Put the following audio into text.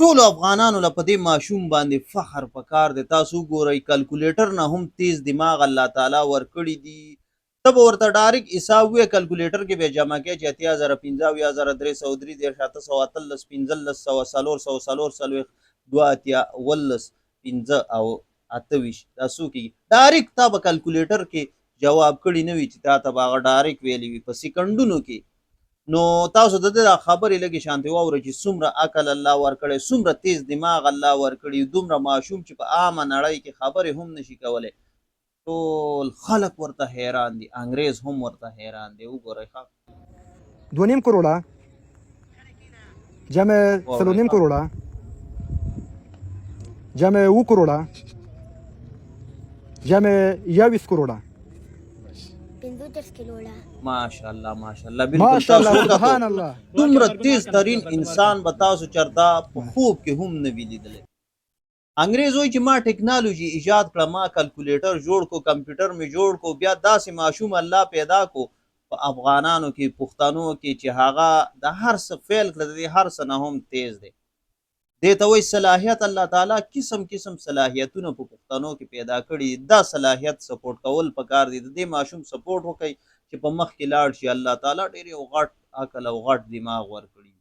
ټولو افغانانو له په دې ماشوم باندې فخر پکار دی. تاسو وګورئ کلکولیټر نه هم تیز دماغ الله تعالی ورکړي دي. ته به ورته ډایرکټ حساب ووایې کلکولیټر کې به یې جمع کوې چې 80,000 15,333 815 15 څلور څلوېښت 2 15 او 28 دا څو کېږي. ډایرکټ تا به کلکولیټر کې جواب کړي نه وي چې تا ته به هغه ډایرکټ ویلي وي په سکندونو کې. نو تاسو د دې خبرې لږې شانتې واورئ چې څومره عقل الله ورکړی، څومره تیز دماغ الله ورکړي، دومره ماشوم چې په عامه نړۍ کې خبرې هم نشي کولی. ټول خلک ورته حیران دي، انګریز هم ورته حیران دی. وګورئ ښه 2.5 کروڑه جمع 3.5 کروڑه جمع 2 کروڑه جمع 21 کروڑه 15 کروڑه. ماشاءالله ماشاءالله بالکل ماشاءالله تاسو وکتو سبحان الله. دومره تیز ترین انسان به تاسو چرته په خوب کې هم نه وي لیدلی. انګریز وایي چې ما ټکنالوژي ایجاد کړه، ما کلکولیټر جوړ کو، کمپیوټر مې جوړ کو، بیا داسې ماشوم الله پیدا کو په افغانانو کې پښتنو کې چې هغه د هر څه فیل کړه، د دې هر څه نه هم تیز دی. دې ته وایي صلاحیت. الله تعالی قسم قسم صلاحیتونه په پښتنو کې پیدا کړي. دا صلاحیت سپورټ کول پکار دي. د دې ماشوم سپورټ وکړئ چې په مخ کې لاړ شي. الله تعالی ډېر یو غټ عقل او غټ دماغ ورکړي.